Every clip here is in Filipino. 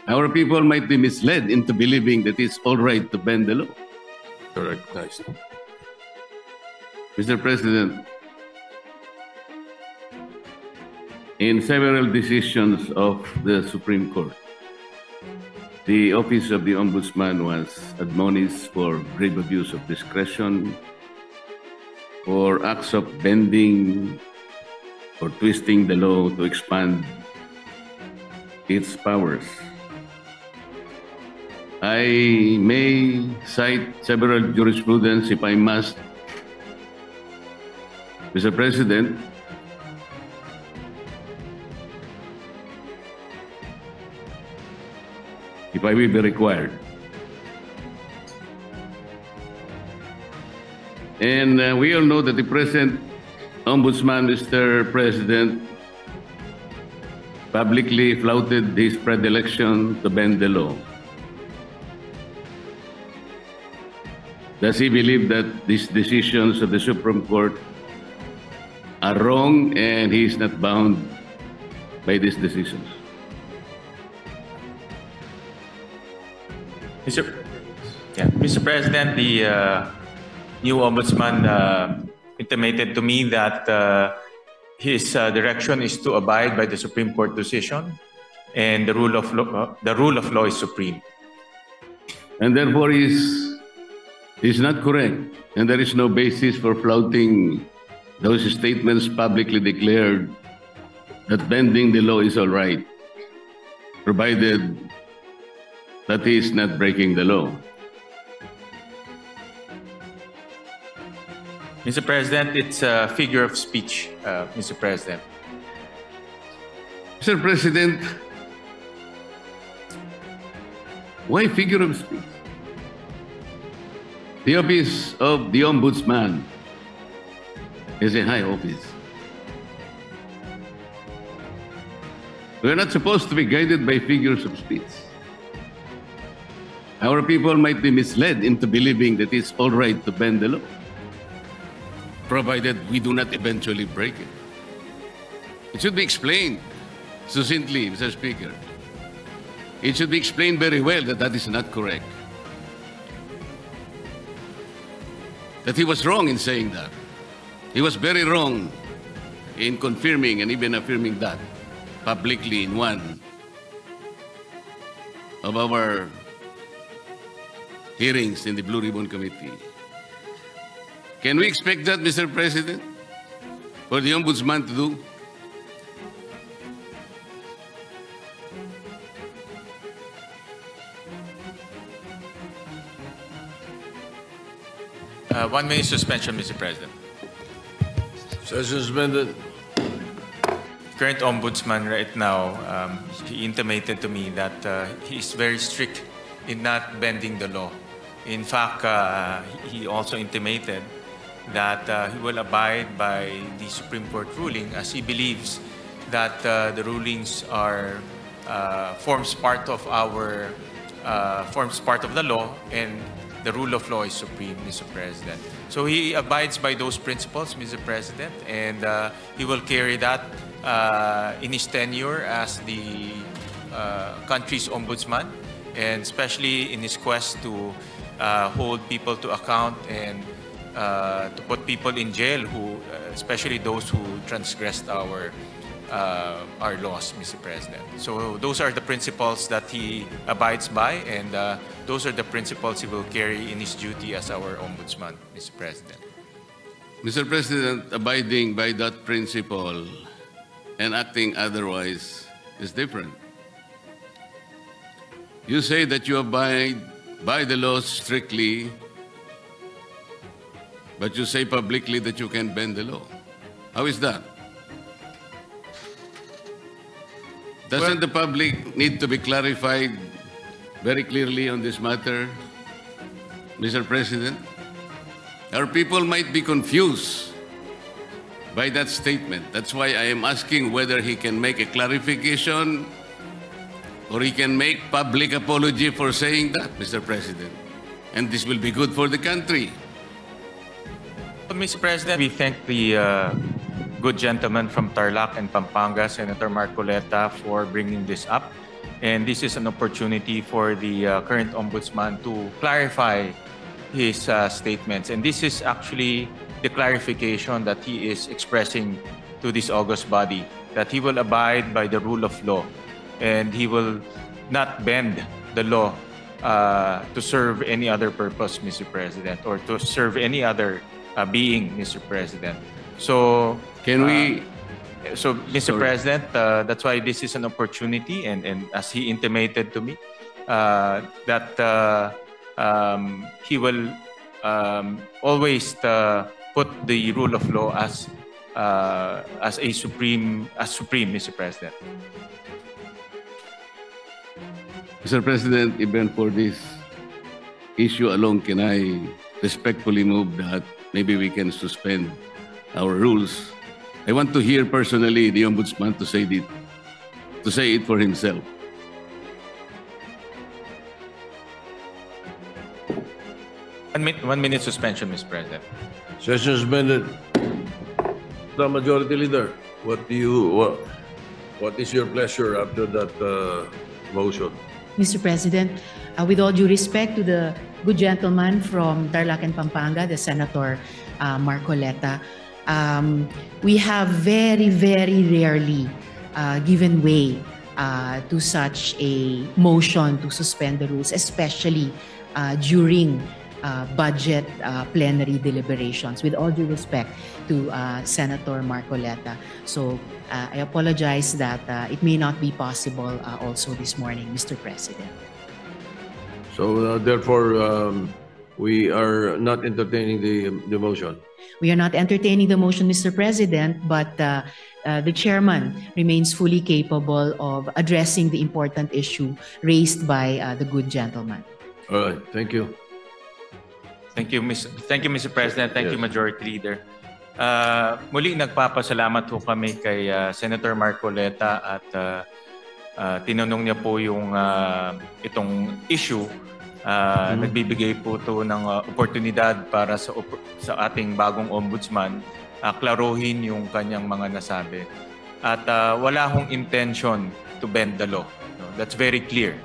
Our people might be misled into believing that it's all right to bend the law. Correct. Nice. Mr. President, in several decisions of the Supreme Court, the Office of the Ombudsman was admonished for grave abuse of discretion, for acts of bending or twisting the law to expand its powers. I may cite several jurisprudence if I must. Mr. President, if I will be required. And we all know that the present Ombudsman, Mr. President, publicly flouted his predilection to bend the law. Does he believe that these decisions of the Supreme Court are wrong and he is not bound by these decisions? Mr. President, the new ombudsman intimated to me that his direction is to abide by the Supreme Court decision, and the rule of law is supreme. And therefore is not correct, and there is no basis for flouting those statements publicly declared that bending the law is all right, provided that he is not breaking the law. Mr. President, it's a figure of speech, Mr. President. Mr. President, why figure of speech? The office of the Ombudsman is a high office. We're not supposed to be guided by figures of speech. Our people might be misled into believing that it's all right to bend the law, provided we do not eventually break it. It should be explained succinctly, Mr. Speaker. It should be explained very well that that is not correct. That he was wrong in saying that. He was very wrong in confirming and even affirming that publicly in one of our hearings in the Blue Ribbon Committee. Can we expect that, Mr. President, for the Ombudsman to do? One minute suspension, Mr. President. Session suspended. Current ombudsman right now, he intimated to me that he is very strict in not bending the law. In fact, he also intimated that he will abide by the Supreme Court ruling, as he believes that the rulings are forms part of the law, and the rule of law is supreme, Mr. President. So he abides by those principles, Mr. President, and he will carry that in his tenure as the country's ombudsman, and especially in his quest to hold people to account and to put people in jail, especially those who transgressed our laws, Mr. President. So those are the principles that he abides by, and those are the principles he will carry in his duty as our ombudsman, Mr. President. Mr. President, abiding by that principle and acting otherwise is different. You say that you abide by the laws strictly, but you say publicly that you can bend the law. How is that? Doesn't the public need to be clarified very clearly on this matter, Mr. President? Our people might be confused by that statement. That's why I am asking whether he can make a clarification or he can make public apology for saying that, Mr. President. And this will be good for the country. Mr. President, we thank the good gentleman from Tarlac and Pampanga, Senator Marcoleta, for bringing this up. And this is an opportunity for the current ombudsman to clarify his statements. And this is actually the clarification that he is expressing to this august body, that he will abide by the rule of law and he will not bend the law to serve any other purpose, Mr. President, or to serve any other being, Mr. President. So, Can we... So, Mr. Sorry. President, that's why this is an opportunity, and as he intimated to me, that he will always put the rule of law as supreme, Mr. President. Mr. President, even for this issue alone, can I respectfully move that maybe we can suspend our rules? I want to hear personally the Ombudsman to say it for himself. One minute suspension, Mr. President. Session suspended. The Majority Leader, what is your pleasure after that motion? Mr. President, with all due respect to the good gentleman from Tarlac and Pampanga, the Senator Marcoleta, we have very, very rarely given way to such a motion to suspend the rules, especially during budget plenary deliberations, with all due respect to Senator Marcoleta. So I apologize that it may not be possible also this morning, Mr. President. So therefore, we are not entertaining the motion. We are not entertaining the motion, Mr. President, but the chairman remains fully capable of addressing the important issue raised by the good gentleman. All right, thank you. Thank you, Mr. President. Thank you, Yes. Majority Leader. Muli, nagpapasalamat po kami kay Senator Marcoleta at tinanong niya po yung itong issue. Nagbibigay po ito ng oportunidad para sa ating bagong ombudsman klaruhin yung kanyang mga nasabi. At wala hong intention to bend the law. No? That's very clear.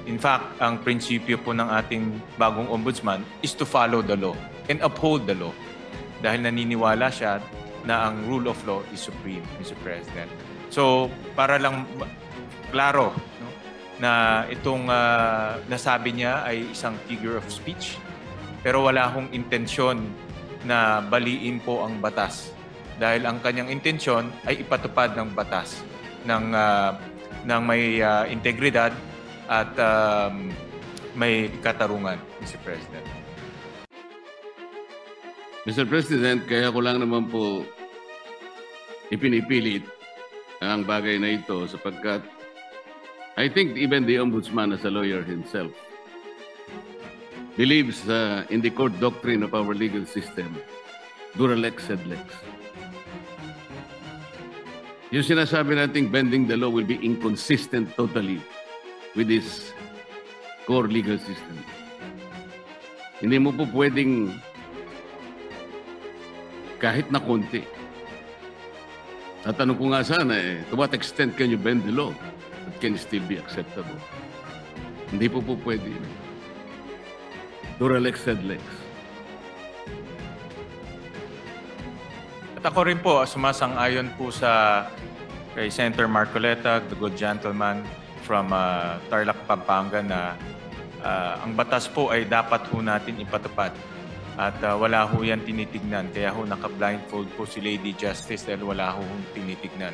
In fact, ang prinsipyo po ng ating bagong ombudsman is to follow the law and uphold the law. Dahil naniniwala siya na ang rule of law is supreme, Mr. President. So, para lang klaro, no, na itong nasabi niya ay isang figure of speech, pero wala hong intensyon na baliin po ang batas. Dahil ang kanyang intensyon ay ipatupad ng batas ng may integridad at may katarungan, Mr. President. Mr. President, kaya ko lang naman po ipinipilit ang bagay na ito sapagkat I think even the Ombudsman as a lawyer himself believes in the court doctrine of our legal system, dura lex sed lex. Yung sinasabi nating bending the law will be inconsistent totally with this core legal system. Hindi mo po pwedeng kahit na konti. Tatanong ko nga sana to what extent can you bend the law? It can still be acceptable. Hindi po pwede. Dura lex sed lex. At ako rin po, sumasang-ayon po kay Senator Marcoleta, the good gentleman from Tarlac, Pampanga, na ang batas po ay dapat ho natin ipatupad. At wala ho yan tinitignan. Kaya ho naka-blindfold po si Lady Justice dahil wala ho tinitignan.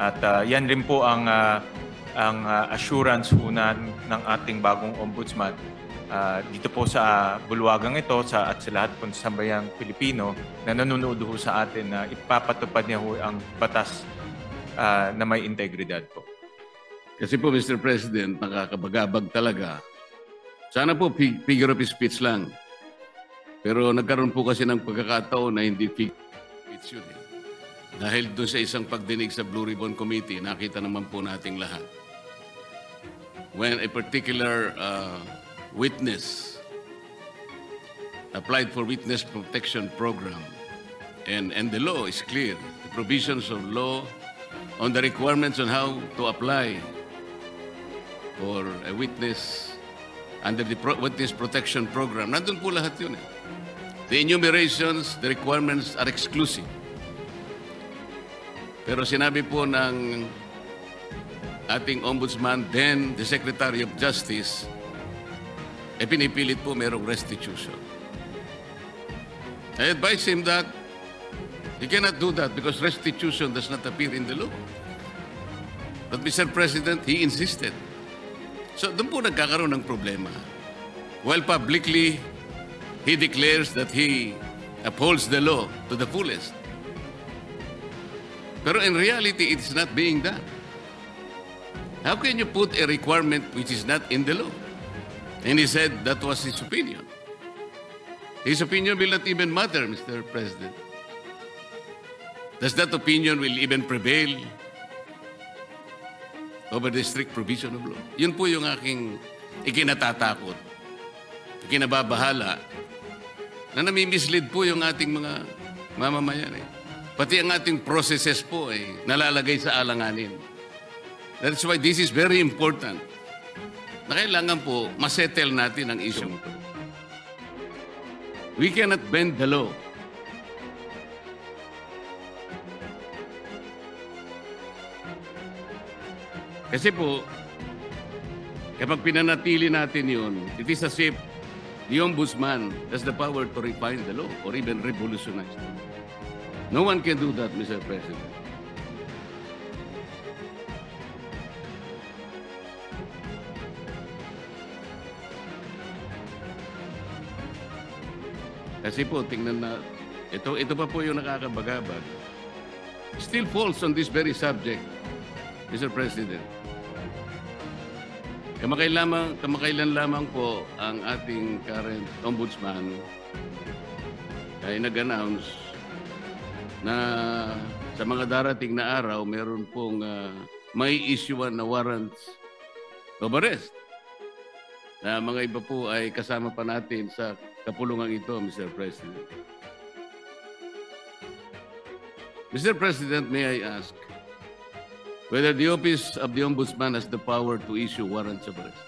At yan rin po ang assurance ho ng ating bagong ombudsman dito po sa bulwagang ito at sa lahat po sa sambayang Pilipino na nanonood ho sa atin na ipapatupad niya ho ang batas na may integridad po. Kasi po, Mr. President, nakakabagabag talaga. Sana po figure of speech lang. Pero nagkaroon po kasi ng pagkakataon na hindi figure of speech yun. Dahil doon sa isang pagdinig sa Blue Ribbon Committee, nakita naman po nating lahat. When a particular witness applied for witness protection program, and the law is clear, the provisions of law on the requirements on how to apply or a witness under the Witness Protection Program. Nandun po lahat yun. The enumerations, the requirements are exclusive. Pero sinabi po ng ating ombudsman, then the Secretary of Justice, pinipilit po merong restitution. I advise him that he cannot do that because restitution does not appear in the law. But Mr. President, he insisted. So doon po nagkakaroon ng problema. While publicly, he declares that he upholds the law to the fullest. Pero in reality, it's not being done. How can you put a requirement which is not in the law? And he said that was his opinion. His opinion will not even matter, Mr. President. Does that opinion will even prevail over the strict provision of law? Yun po yung aking ikinatatakot, ikinababahala, na nami-mislead po yung ating mga mamamayan. Pati ang ating processes po nalalagay sa alanganin. That's why this is very important. Na kailangan po masettle natin ang issue ito. We cannot bend the law. Kasi po, kapag pinanatili natin yun, it is as if the ombudsman has the power to refine the law or even revolutionize it. No one can do that, Mr. President. Kasi po, tingnan na, ito pa po yung nakakabagabag. Still falls on this very subject, Mr. President. Kamakailan lamang po ang ating current ombudsman ay nag-announce na sa mga darating na araw, meron pong may issuean na warrants of arrest. Na mga iba po ay kasama pa natin sa kapulungan ito, Mr. President. Mr. President, may I ask whether the Office of the Ombudsman has the power to issue warrants of arrest?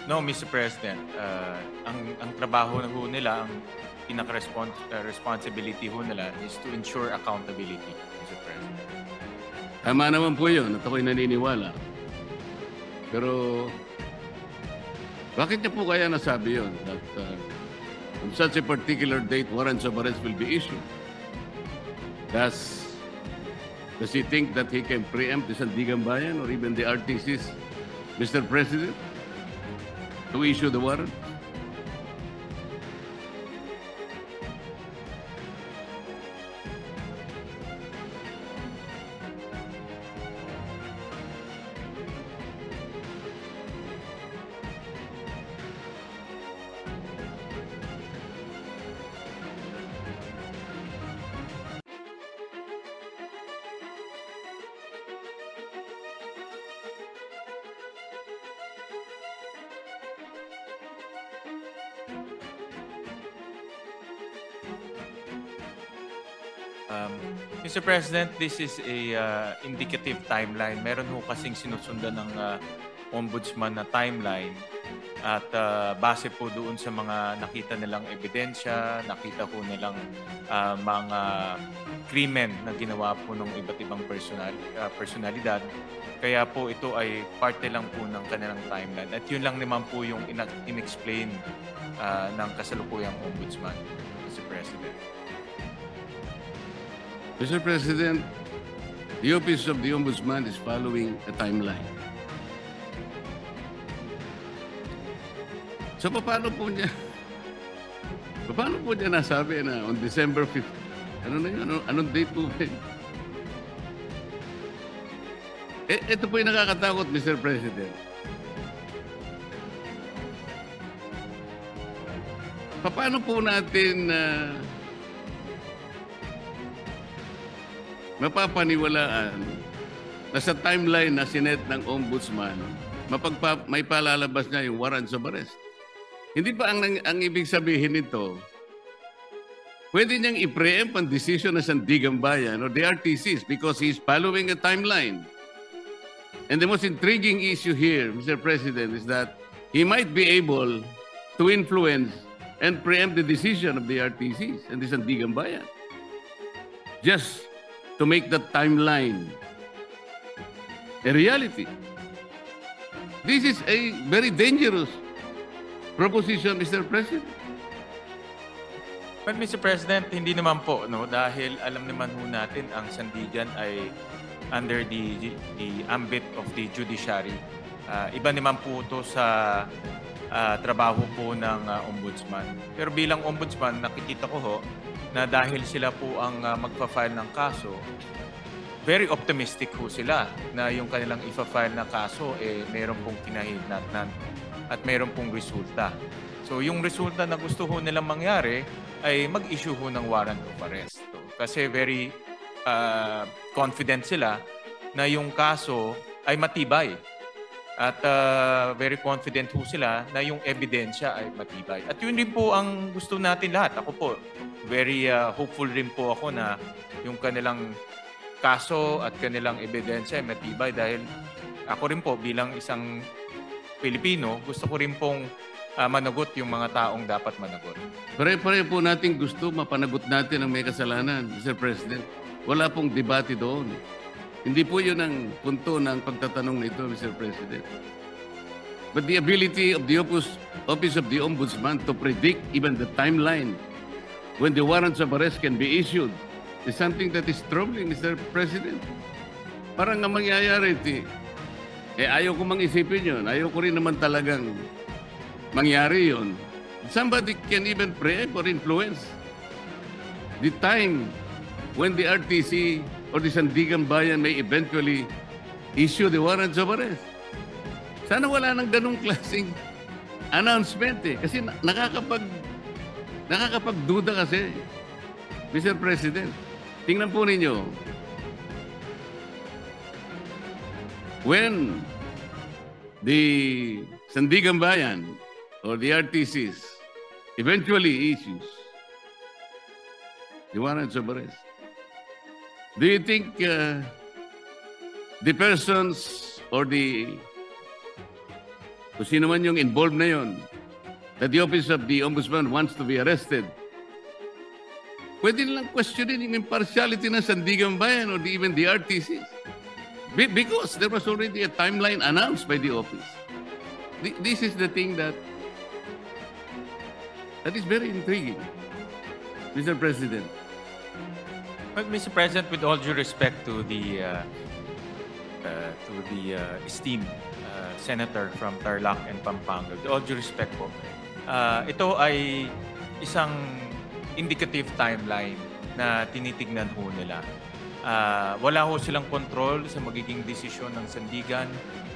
No, Mr. President. Ang trabaho na ho nila, ang pinaka-responsibility ho nila is to ensure accountability, Mr. President. Tama naman po yun at ako'y naniniwala. Pero bakit niya po kaya nasabi yun? That on such a particular date, warrants of arrest will be issued. Does he think that he can preempt the Sandigan Bayan or even the RTCs, Mr. President, to issue the warrant? Mr. President, this is a indicative timeline. Meron ho kasing sinusundan ng ombudsman na timeline at base po doon sa mga nakita nilang ebidensya, nakita po nilang mga krimen na ginawa po ng iba't ibang personalidad. Kaya po ito ay parte lang po ng kanilang timeline. At yun lang naman po yung in-explain ng kasalukuyang ombudsman, Mr. President. Mr. President, the Office of the Ombudsman is following a timeline. So paano po niya nasabi na on December 5th? Ano na yun? Anong date po ba? Ito po yung nakakatakot, Mr. President. Paano po natin mapapaniwalaan na sa timeline na sinet ng ombudsman, may palalabas niya yung warrants of arrest? Hindi ba ang ibig sabihin nito, pwede niyang i-preempt ang decision ng Sandigan Bayan or the RTCs because he's following a timeline. And the most intriguing issue here, Mr. President, is that he might be able to influence and preempt the decision of the RTCs and the Sandigan Bayan just to make that timeline a reality. This is a very dangerous proposition, Mr. President. But Mr. President, hindi naman po, no? Dahil alam naman ho natin ang Sandigan ay under the ambit of the judiciary. Iba naman po ito sa trabaho po ng ombudsman. Pero bilang ombudsman, nakikita ko ho na dahil sila po ang magpa-file ng kaso, very optimistic ho sila na yung kanilang ipa-file na kaso mayroon pong kinahinatnan at mayroon pong resulta. So yung resulta na gusto ho nilang mangyari ay mag-issue ho ng warrant of arrest. Kasi very confident sila na yung kaso ay matibay. At very confident ho sila na yung ebidensya ay matibay. At yun din po ang gusto natin lahat. Ako po, very hopeful rin po ako na yung kanilang kaso at kanilang ebidensya ay matibay dahil ako rin po bilang isang Pilipino, gusto ko rin pong managot yung mga taong dapat managot. Pare-pare po natin gusto mapanagot natin ang may kasalanan, Mr. President. Wala pong debate doon. Hindi po yun ang punto ng pagtatanong nito, Mr. President. But the ability of the Office of the Ombudsman to predict even the timeline when the warrants of arrest can be issued is something that is troubling, Mr. President. Parang ang mangyayari, ayaw ko mang isipin yun. Ayaw ko rin naman talagang mangyari yun. Somebody can even preempt or influence the time when the RTC or the Sandigan Bayan may eventually issue the warrants of arrest. Sana wala nang ganung klaseng announcement kasi nakakapagduda kasi, Mr. President. Tingnan po ninyo. When the Sandigan Bayan or the RTCs eventually issues the warrants of arrest, do you think the persons or kung sino man yung involved na yun, that the Office of the Ombudsman wants to be arrested, pwede nilang questionin yung impartiality ng Sandigan Bayan or even the RTCs? Because there was already a timeline announced by the office. This is the thing that is very intriguing, Mr. President. But Mr. President, with all due respect to the esteemed senator from Tarlac and Pampanga, with all due respect po, ito ay isang indicative timeline na tinitignan ho nila. Wala ho silang control sa magiging desisyon ng Sandigan.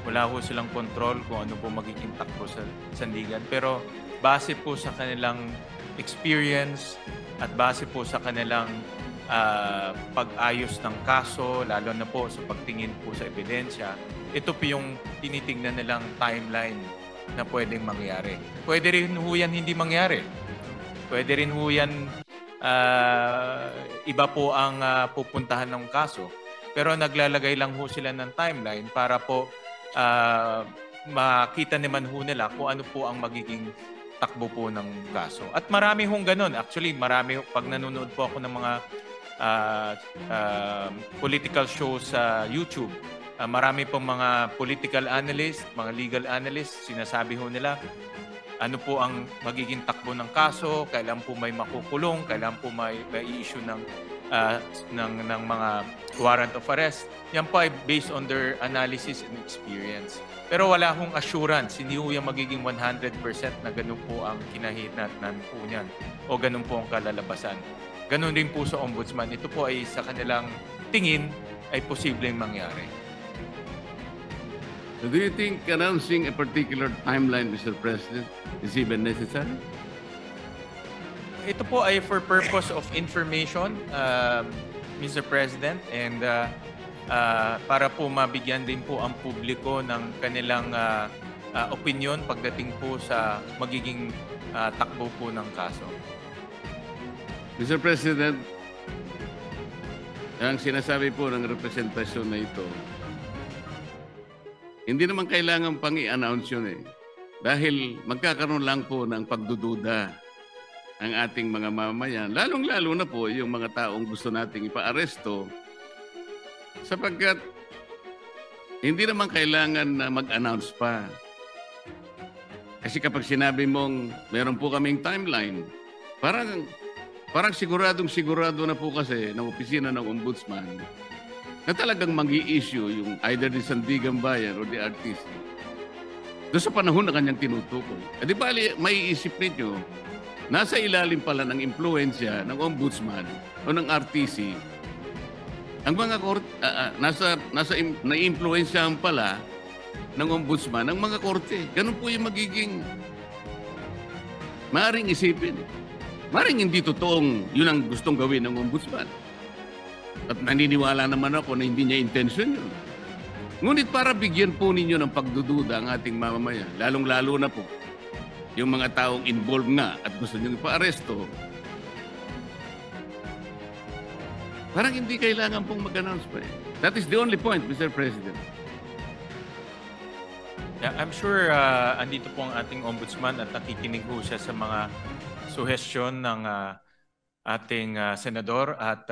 Wala ho silang control kung ano po magiging takbo sa Sandigan. Pero base po sa kanilang experience at base po sa kanilang pag-ayos ng kaso, lalo na po sa pagtingin po sa ebidensya, ito po yung tinitingnan nilang timeline na pwedeng mangyari. Pwede rin ho yan hindi mangyari. Pwede rin ho yan iba po ang pupuntahan ng kaso. Pero naglalagay lang ho sila ng timeline para po makita naman ho nila kung ano po ang magiging takbo po ng kaso. At marami hong ganun. Actually, marami, pag nanonood po ako ng mga political shows sa YouTube, marami pong mga political analyst, mga legal analyst, sinasabi ho nila, ano po ang magiging takbo ng kaso, kailan po may makukulong, kailan po may i-issue ng mga warrant of arrest. Yan po ay based on their analysis and experience. Pero wala hong assurance, hindi po yung magiging 100% na ganun po ang kinahinatnan po niyan o ganun po ang kalalabasan. Ganun din po sa Ombudsman. Ito po ay sa kanilang tingin ay posibleng mangyari. So do you think announcing a particular timeline, Mr. President, is even necessary? Ito po ay for purpose of information, Mr. President, and para po mabigyan din po ang publiko ng kanilang opinion pagdating po sa magiging takbo po ng kaso. Mr. President, ang sinasabi po ng representasyon na ito, hindi naman kailangan pang i-announce yun eh. Dahil magkakaroon lang po ng pagdududa ang ating mga mamamayan, lalong-lalo na po yung mga taong gusto nating ipa-aresto, sapagkat hindi naman kailangan na mag-announce pa. Kasi kapag sinabi mong meron po kaming timeline, parang siguradong-sigurado na po kasi ng opisina ng ombudsman na talagang mag-i-issue yung either the Sandigan Bayan or the RTC doon sa panahon na kanyang tinutukoy. E di bali, may isip ninyo, nasa ilalim pala ng impluensya ng ombudsman o ng RTC, ang mga na-impluensyahan pala ng ombudsman ang mga korte. Ganun po yung magiging maaring isipin. Maring hindi totoong yun ang gustong gawin ng ombudsman. At naniniwala naman ako na hindi niya intention yun. Ngunit para bigyan po ninyo ng pagdududa ang ating mamamayan, lalong-lalo na po yung mga taong involved nga at gusto nyo ipa-aresto, parang hindi kailangan pong mag-announce pa eh. That is the only point, Mr. President. Yeah, I'm sure andito po ang ating ombudsman at nakikinig po siya sa mga suhestyon ng ating senador at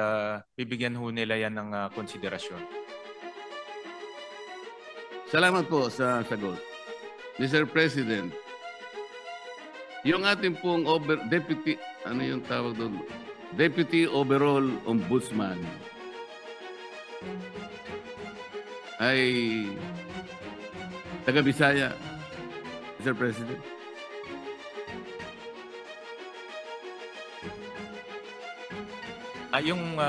bibigyan ho nila yan ng konsiderasyon. Salamat po sa sagot. Mr. President, yung ating pong Deputy, ano yung tawag doon? Deputy Overall Ombudsman ay taga-Bisaya, Mr. President. Yung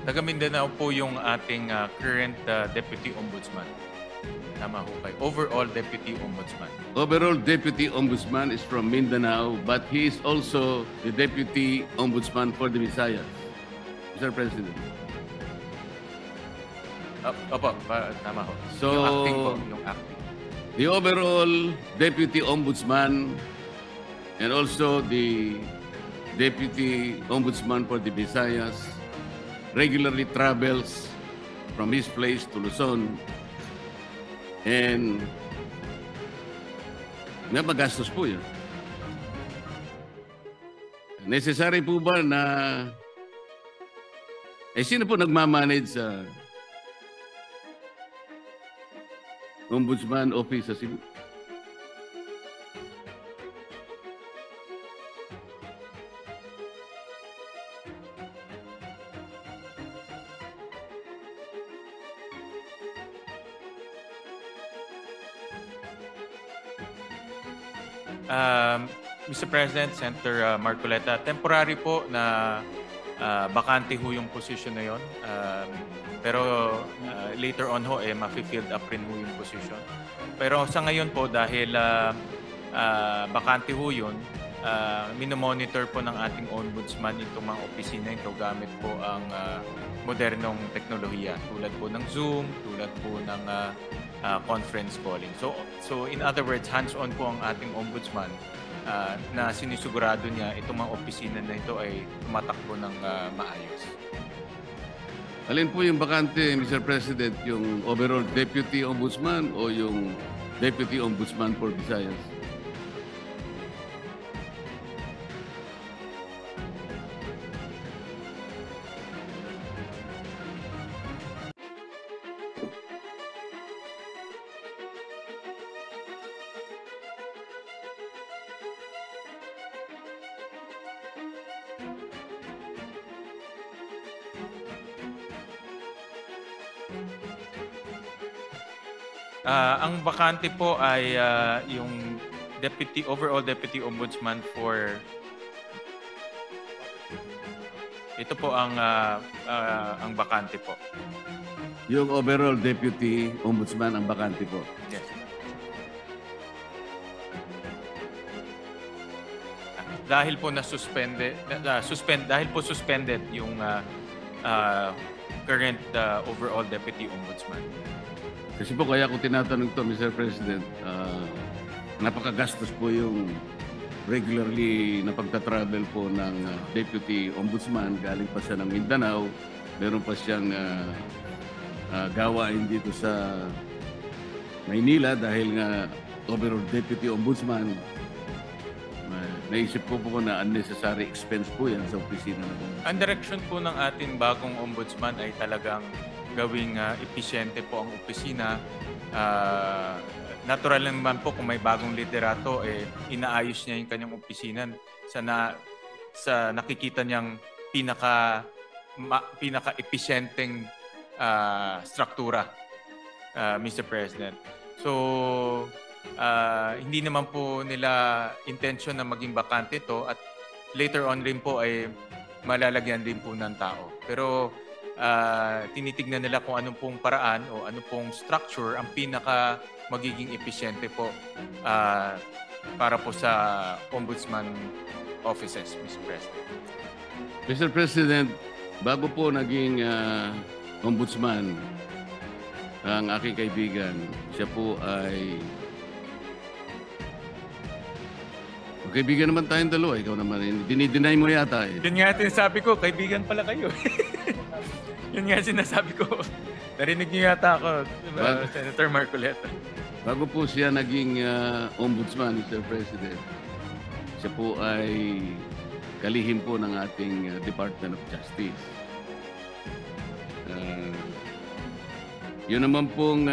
taga Mindanao po yung ating current Deputy Ombudsman. Tama ho kayo. Overall Deputy Ombudsman. Overall Deputy Ombudsman is from Mindanao, but he is also the Deputy Ombudsman for the Visayas, Mr. President. Opo, tama ho. So, yung acting po, yung acting. The overall Deputy Ombudsman and also the Deputy Ombudsman for the Visayas regularly travels from his place to Luzon, and may magastos po yun. Necessary po ba na sino po nagmamanage sa Ombudsman Office sa Cebu? Mr. President, Senator Marcoleta, temporary po na bakante ho yung position na yon. Pero later on ho, ma-filled up rin ho yung position. Pero sa ngayon po, dahil bakante ho yun, minomonitor po ng ating ombudsman itong mga opisina ito gamit po ang modernong teknolohiya tulad po ng Zoom, tulad po ng conference calling. So in other words, hands-on po ang ating ombudsman na sinisigurado niya itong mga opisina na ito ay tumatakbo ng maayos. Alin po yung bakante, Mr. President, yung overall Deputy Ombudsman o yung Deputy Ombudsman for Visayas? Ang bakante po ay yung overall Deputy Ombudsman for ito po ang bakante po. Yung overall Deputy Ombudsman ang bakante po. Yes. Dahil po suspended yung current overall Deputy Ombudsman. Kasi po kaya ko tinatanong to, Mr. President, napakagastos po yung regularly na pagta-travel po ng Deputy Ombudsman. Galing pa siya ng Mindanao. Meron pa siyang gawain dito sa Maynila dahil nga overall Deputy Ombudsman. Naisip ko po na unnecessary expense po yan sa opisina na po. Ang direction po ng ating bagong ombudsman ay talagang gawing episyente po ang opisina. Natural naman po kung may bagong liderato, inaayos niya yung kanyang opisina sa nakikita niyang pinaka-episyenteng struktura, Mr. President. So, hindi naman po nila intention na maging bakante to at later on rin po ay malalagyan din po ng tao. Pero tinitignan nila kung anong pong paraan o anong pong structure ang pinaka magiging episyente po para po sa ombudsman offices, Mr. President. Mr. President, bago po naging ombudsman, ang aking kaibigan, siya po ay... Kaibigan naman tayong dalawa, ikaw naman. Dinideny mo yata eh. Yun nga sinasabi ko, kaibigan pala kayo. Yun nga sinasabi ko. Narinig niyo yata ako, Senator Marcoleta. Bago po siya naging ombudsman, Mr. President, siya po ay kalihim po ng ating Department of Justice. Yun naman pong,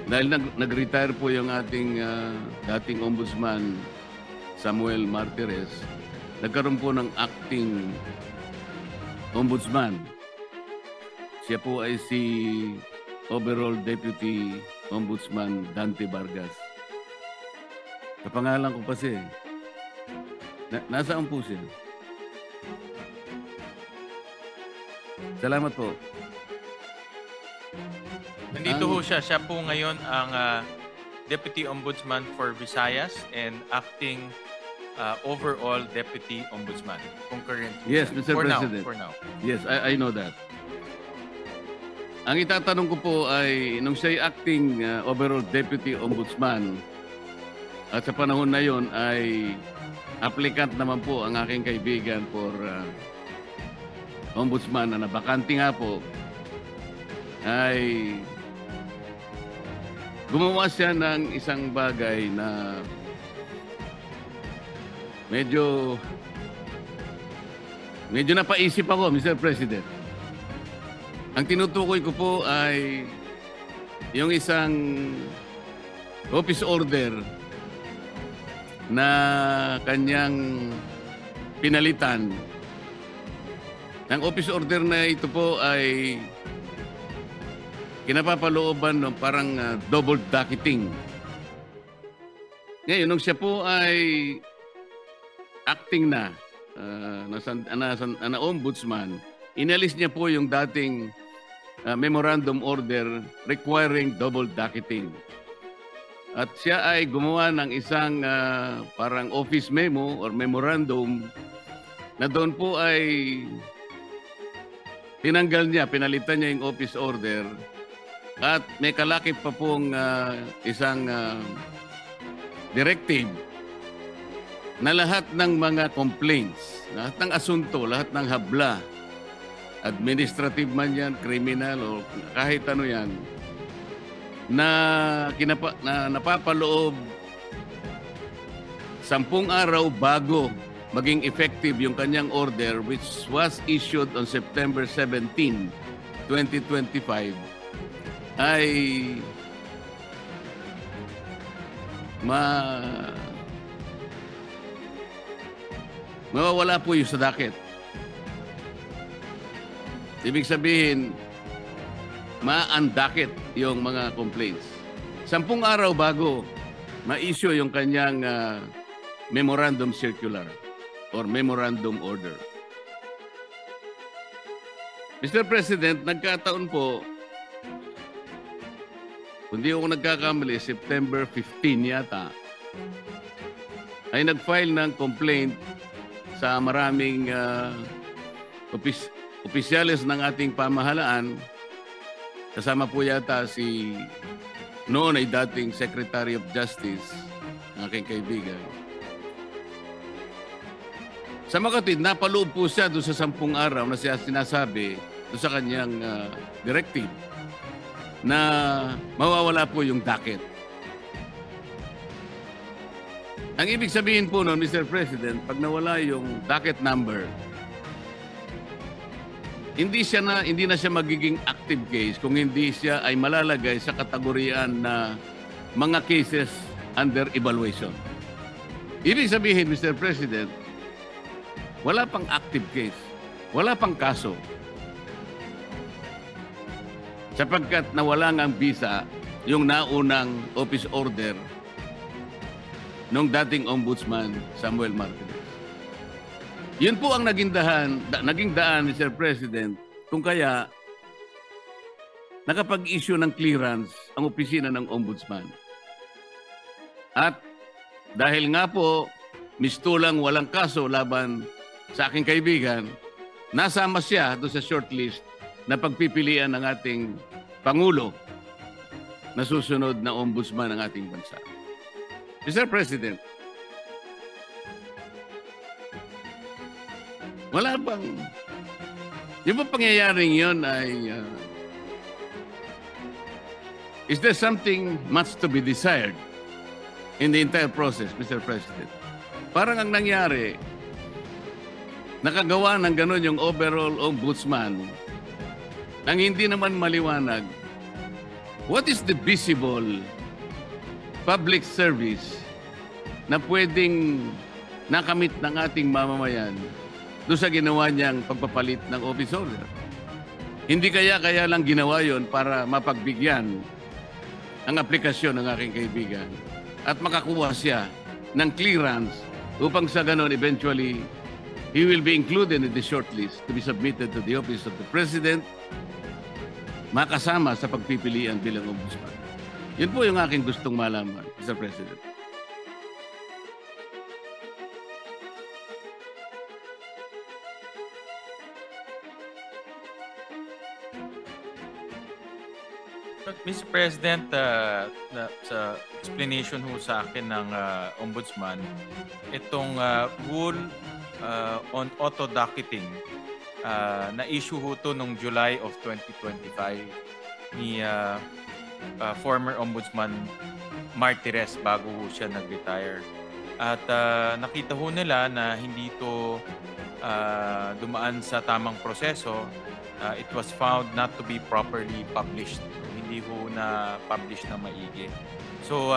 dahil nag-retire po yung ating dating ombudsman, Samuel Martires, nagkaroon po ng acting ombudsman. Siya po ay si overall Deputy Ombudsman Dante Vargas. Kapangalan ko kasi. Nasaan po siya? Salamat po. Nandito ho siya. Siya po ngayon ang Deputy Ombudsman for Visayas and acting overall Deputy Ombudsman. Concurrent. Yes, Mr. President. For now. Yes, I know that. Ang itatanong ko po ay, nung siya'y acting overall Deputy Ombudsman, at sa panahon na yon ay applicant naman po ang aking kaibigan for Ombudsman na nabakante nga po, ay gumawa siya ng isang bagay na medyo napaisip ako, Mr. President. Ang tinutukoy ko po ay yung isang office order na kanyang pinalitan. Ang office order na ito po ay kinapapalooban ng parang double docketing. Ngayon, nung siya po ay acting na ombudsman, inalis niya po yung dating memorandum order requiring double docketing. At siya ay gumawa ng isang parang office memo or memorandum na doon po ay tinanggal niya, pinalitan niya yung office order at may kalakip pa pong isang directive na lahat ng mga complaints, lahat ng asunto, lahat ng habla, administrative man yan, criminal o kahit ano yan, na napapaloob 10 araw bago maging effective yung kanyang order which was issued on September 17, 2025 ay mawawala po yung sa docket. Ibig sabihin, ma-undocket yung mga complaints. 10 araw bago ma-issue yung kanyang memorandum circular or memorandum order. Mr. President, nagkataon po, kung di ako nagkakamali, September 15 yata, ay nag-file ng complaint sa maraming opisyales ng ating pamahalaan, kasama po yata si noon ay dating Secretary of Justice, ang aking kaibigan. Sa makatid, napaloob po siya doon sa 10 araw na siya sinasabi doon sa kanyang directive na mawawala po yung docket. Ang ibig sabihin po noon, Mr. President, pag nawala yung docket number, hindi na siya magiging active case kung hindi siya ay malalagay sa kategoriyaan na mga cases under evaluation. Ibig sabihin, Mr. President, wala pang active case, wala pang kaso. Sapagkat nawala ng visa yung naunang office order nung dating Ombudsman Samuel Martirez. Yun po ang naging daan, Mr. President, kung kaya nakapag-issue ng clearance ang opisina ng Ombudsman. At dahil nga po, mistulang walang kaso laban sa aking kaibigan, nasama siya doon sa shortlist na pagpipilian ng ating Pangulo na susunod na Ombudsman ng ating bansa. Mr. President, wala bang, yung bang pangyayaring yun ay, is there something much to be desired in the entire process, Mr. President? Parang ang nangyari, nakagawa ng gano'n yung overall ombudsman nang hindi naman maliwanag what is the visible public service na pwedeng nakamit ng ating mamamayan doon sa ginawa niyang pagpapalit ng office order. Hindi kaya lang ginawa yon para mapagbigyan ang aplikasyon ng aking kaibigan at makakuha siya ng clearance upang sa ganon eventually he will be included in the shortlist to be submitted to the office of the President, makasama sa pagpipilian bilang ombudsman. Yun po yung aking gustong malaman, Mr. President. Mr. President, sa explanation ho sa akin ng Ombudsman, itong rule on auto-docketing, na-issue ho to noong July of 2025 ni former Ombudsman Martirez bago ho siya nag-retire. At nakita ho nila na hindi to dumaan sa tamang proseso. It was found not to be properly published. Hindi ho na-publish na maigi. So,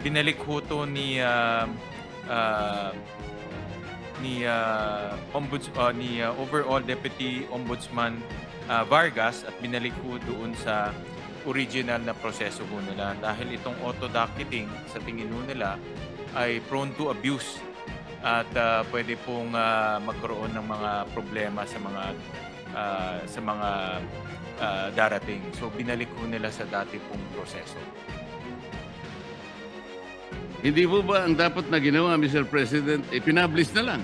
binalik ho to ni overall Deputy Ombudsman Vargas at binalik ho doon sa original na proseso ho nila dahil itong auto-docketing sa tingin ho nila ay prone to abuse at pwede pong magkaroon ng mga problema sa mga darating. So binalik ho nila sa dati pong proseso. Hindi po ba ang dapat na ginawa, Mr. President, ipinablish na lang?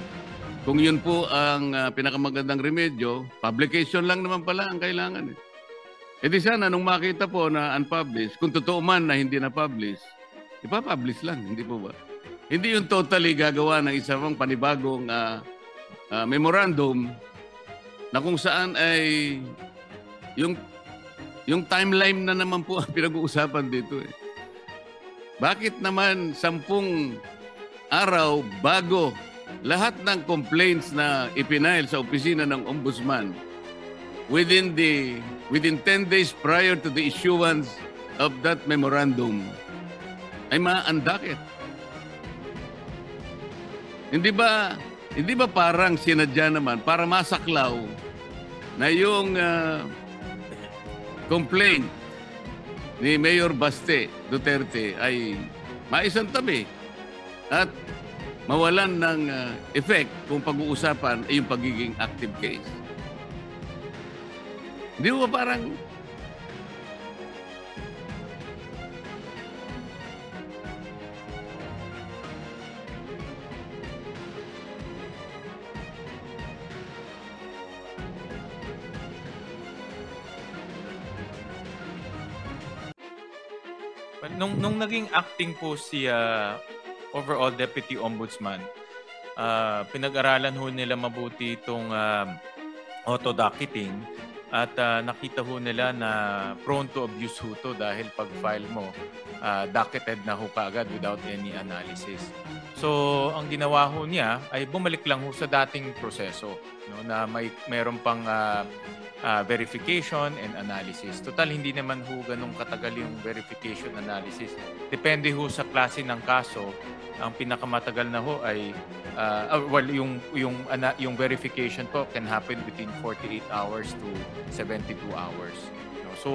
Kung yun po ang pinakamagandang remedyo, publication lang naman pala ang kailangan. E di sana nung makita po na unpublished, kung totoo man na hindi na-publish, ipapublish lang, hindi po ba? Hindi yung totally gagawa ng isang panibagong memorandum na kung saan ay yung timeline na naman po ang pinag-uusapan dito eh. Bakit naman 10 araw bago lahat ng complaints na ipinail sa opisina ng Ombudsman within 10 days prior to the issuance of that memorandum ay ma-undocketed? Hindi ba parang sinadya naman para masaklaw na yung complaint ni Mayor Baste Duterte ay maisantabi at mawalan ng effect kung pag-uusapan ay yung pagiging active case? Hindi ba parang Nung naging acting po si overall Deputy Ombudsman, pinag-aralan ho nila mabuti itong auto-docketing at nakita ho nila na prone to abuse ho to dahil pag-file mo, docketed na ho kaagad without any analysis. So, ang ginawa ho niya ay bumalik lang ho sa dating proseso, no, na mayroon pang verification and analysis. Total, hindi naman ho ganun katagal yung verification analysis. Depende ho sa klase ng kaso. Ang pinakamatagal na ho ay yung verification po can happen between 48 hours to 72 hours. No? So,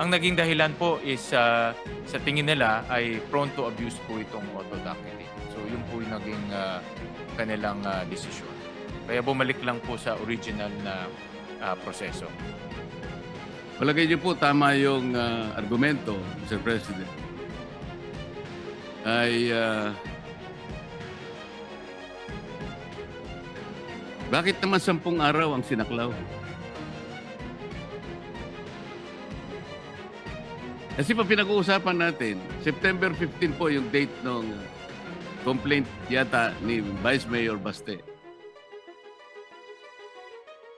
ang naging dahilan po is sa tingin nila ay prone to abuse po itong auto-docketing. So, yun po yung naging kanilang desisyon. Kaya bumalik lang po sa original na proseso. Palagay niyo po tama yung argumento, Mr. President, ay bakit naman 10 araw ang sinaklaw? Kasi pa pinag-uusapan natin, September 15 po yung date ng complaint yata ni Vice Mayor Baste.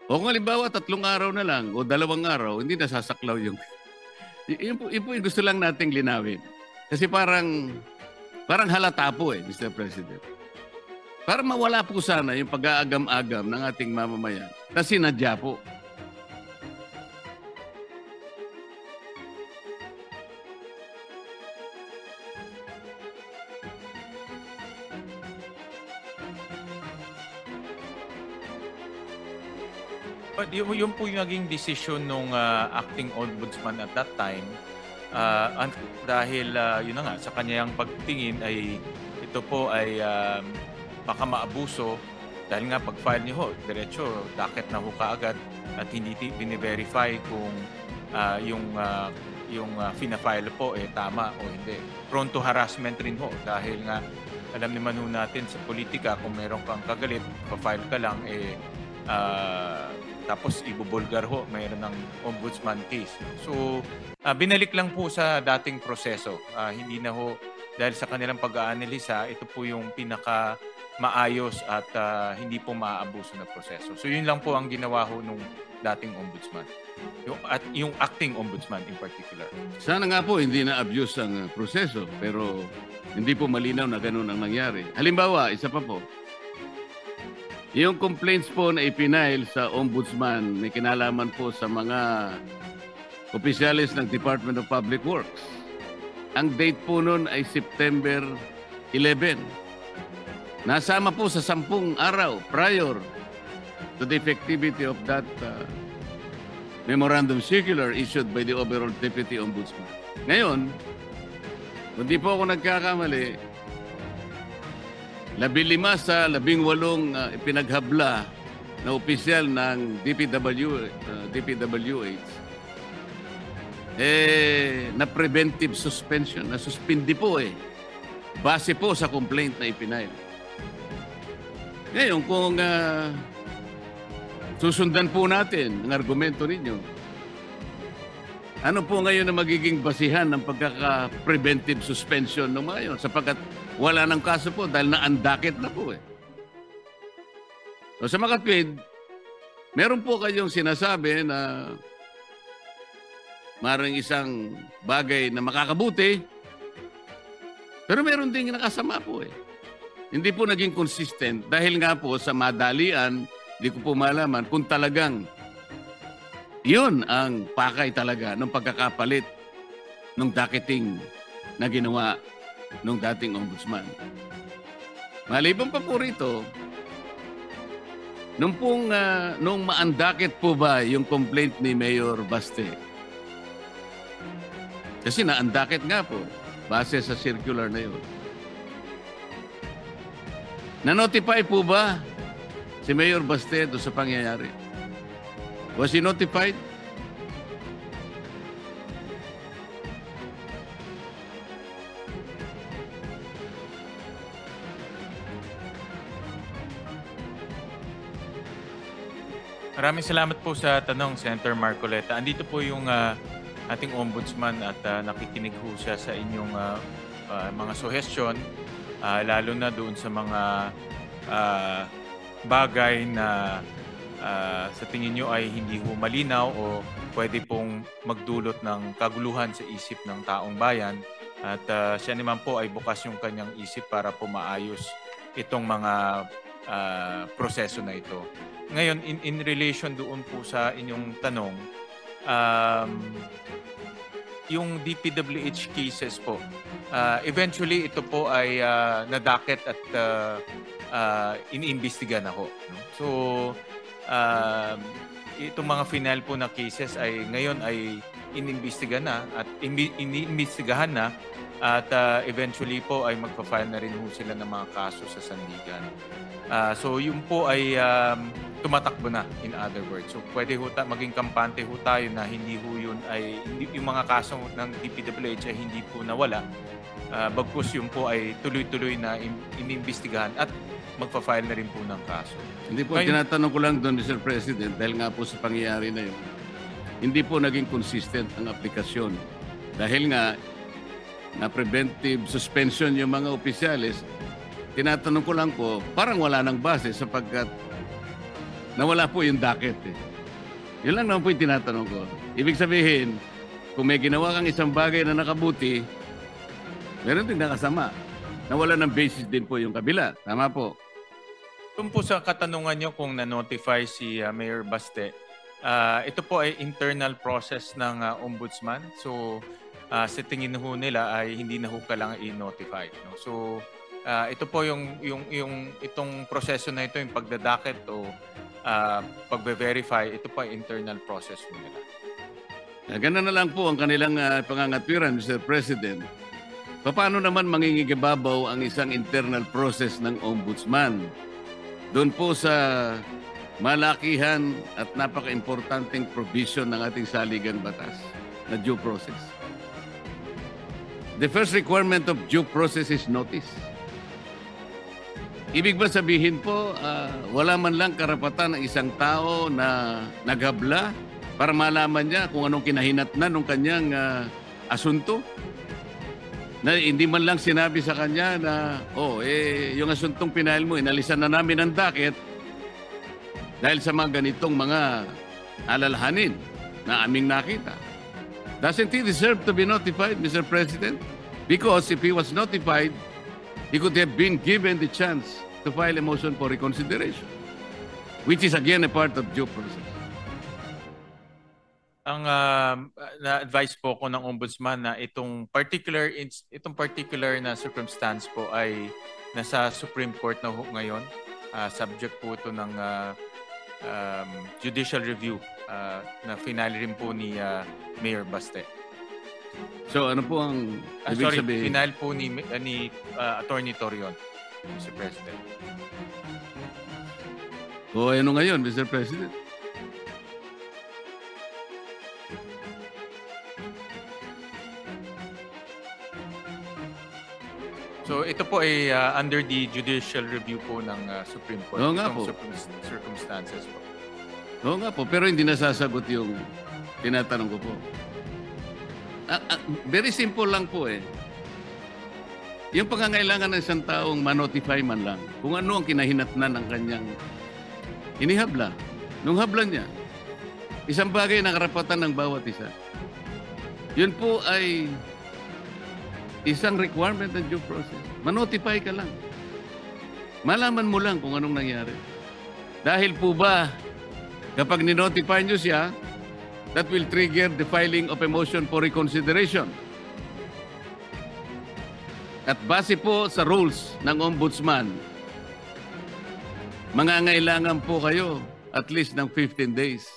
O kung halimbawa 3 araw na lang o 2 araw, hindi nasasaklaw yung... Yun po yung gusto lang nating linawin. Kasi parang halata po Mr. President. Para mawala po sana yung pag-aagam-agam ng ating mamamayan na sinadya po. But yun po yung naging decision nung acting ombudsman at that time. Dahil yun na nga, sa kanyang pagtingin ay ito po ay baka maabuso dahil nga pag-file niyo diretso, docket na ho kaagad at hindi bine-verify kung yung fina-file po tama o hindi. Prone to harassment rin ho dahil nga alam naman ho natin sa politika kung meron kang kagalit, pa-file ka lang tapos ibubulgar ho, mayroon ng ombudsman case. So, binalik lang po sa dating proseso. Hindi na ho, dahil sa kanilang pag-aanalisa, ito po yung pinaka maayos at hindi po maaabuso na proseso. So, yun lang po ang ginawa ho nung dating ombudsman. Yung acting ombudsman in particular. Sana nga po hindi na abuse ang proseso, pero hindi po malinaw na ganun ang nangyari. Halimbawa, isa pa po, yung complaints po na ipinail sa ombudsman may kinalaman po sa mga opisyalis ng Department of Public Works. Ang date po nun ay September 11. Nasama po sa 10 araw prior to the effectivity of that memorandum circular issued by the overall Deputy Ombudsman. Ngayon, kung di po ako nagkakamali, 15 sa 18 ipinaghabla na opisyal ng DPWH na preventive suspension, na suspindi po base po sa complaint na ipinail. Ngayon, kung susundan po natin ang argumento ninyo, ano po ngayon na magiging basihan ng pagkaka-preventive suspension ng mga yun? Sapagkat wala ng kaso po dahil na-undakit na po So, sa makatwid, meron po kayong sinasabi na maring isang bagay na makakabuti, pero meron din nakasama po Hindi po naging consistent dahil nga po sa madalian, di ko po malaman kung talagang yun ang pakay talaga ng pagkakapalit ng docketing na ginawa ng dating ombudsman. Maliban pa po rito, nung ma-undocket po ba yung complaint ni Mayor Baste? Kasi na-undocket nga po, base sa circular na yun. Na-notify po ba si Mayor Baste doon sa pangyayari? Was he notified? Maraming salamat po sa tanong, Senator Marcoleta. Andito po yung ating ombudsman at nakikinig ho siya sa inyong mga suggestion, lalo na doon sa mga bagay na sa tingin nyo ay hindi ho malinaw o pwede pong magdulot ng kaguluhan sa isip ng taong bayan. At siya naman po ay bukas yung kanyang isip para po maayos itong mga proseso na ito. Ngayon, in relation doon po sa inyong tanong, yung DPWH cases po, eventually ito po ay nadakit at iniimbestiga na ho. No? So, itong mga final po na cases ay ngayon ay inimbestiga na at iniimbestigahan na at eventually po ay magpa-file na rin ho sila ng mga kaso sa sandigan. So yun po ay tumatakbo na, in other words. So pwede ho maging kampante ho tayo na hindi ho yun ay yung mga kaso ng DPWH ay hindi po nawala. Bagkus yun po ay tuloy-tuloy na inimbestigahan at magpa-file na rin po ng kaso. Hindi po, tinatanong ko lang doon, Mr. President, dahil nga po sa pangyayari na yun, hindi po naging consistent ang aplikasyon. Dahil nga, na preventive suspension yung mga opisyalis, tinatanong ko lang po, parang wala nang base sapagkat nawala po yung docket. Yun lang naman po yung tinatanong ko. Ibig sabihin, kung may ginawa kang isang bagay na nakabuti, meron din nakasama. Nawala ng basis din po yung kabila. Tama po. Kung po sa katanungan nyo kung na-notify si Mayor Baste, ito po ay internal process ng ombudsman. So, sa tingin ho nila ay hindi na ho kailangan i-notify. No? So, ito po itong proseso na ito, yung pagdadakit o pagbe-verify, ito po ay internal process ho nila. Ganun na lang po ang kanilang pangangatwiran, Mr. President. Paano naman mangingigibabaw ang isang internal process ng ombudsman? Doon po sa malakihan at napaka-importanteng provision ng ating saligan batas na due process. The first requirement of due process is notice. Ibig ba sabihin po, wala man lang karapatan ng isang tao na naghabla para malaman niya kung anong kinahinatnan ng kanyang asunto? Na hindi man lang sinabi sa kanya na, yung asuntong pinail mo, inalisan na namin ang docket dahil sa mga ganitong mga alalahanin na aming nakita. Doesn't he deserve to be notified, Mr. President? Because if he was notified, he could have been given the chance to file a motion for reconsideration, which is again a part of due process. Ang na-advise po ko ng ombudsman na itong particular na circumstance po ay nasa Supreme Court na ngayon. Subject po ito ng judicial review na finale rin po ni Mayor Baste. So ano po ang ibig sabihin? Final po ni Attorney Torion, Mr. President. Ano ngayon, Mr. President? So ito po ay under the judicial review po ng Supreme Court. Oo nga po. Circumstances po. Oo nga po, pero hindi nasasagot yung tinatanong ko po. Very simple lang po eh. Yung pangangailangan ng isang taong ma-notify man lang kung ano ang kinahinatnan ng kanyang inihabla. Nung habla niya, isang bagay na karapatan ng bawat isa. Yun po ay isang requirement ng due process. Ma-notify ka lang. Malaman mo lang kung anong nangyari. Dahil po ba, kapag ni-notify nyo siya, that will trigger the filing of a motion for reconsideration. At base po sa rules ng ombudsman, mangangailangan po kayo at least ng 15 days.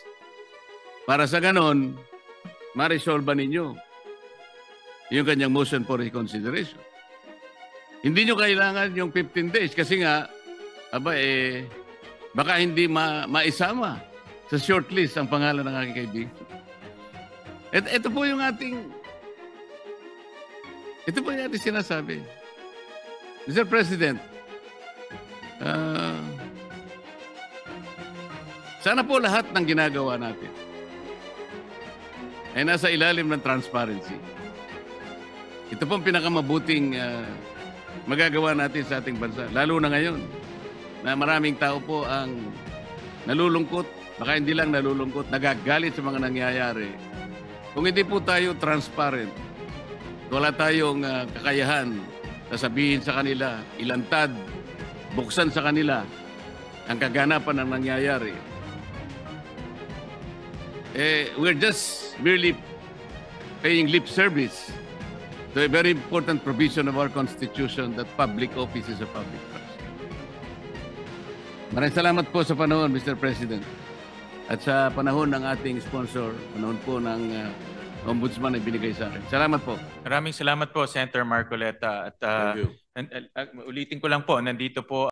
Para sa ganon, ma-resolve ninyo yung kanyang motion for reconsideration. Hindi nyo kailangan yung 15 days kasi nga, baka hindi maisama sa shortlist ang pangalan ng aking kaibigan. Ito po yung ating sinasabi. Mr. President, sana po lahat ng ginagawa natin ay nasa ilalim ng transparency. Ito pong pinakamabuting magagawa natin sa ating bansa, lalo na ngayon na maraming tao po ang nalulungkot, baka hindi lang nalulungkot, nagagalit sa mga nangyayari. Kung hindi po tayo transparent, wala tayong kakayahan na sabihin sa kanila, ilantad, buksan sa kanila ang kaganapan ng nangyayari. We're just merely paying lip service to a very important provision of our Constitution that public office is a public trust. Maraming salamat po sa panahon, Mr. President. At sa panahon ng ating sponsor, panahon po ng Ombudsman na binigay sa akin. Salamat po. Maraming salamat po, Senator Marcoleta. At Thank you. ulitin ko lang po, nandito po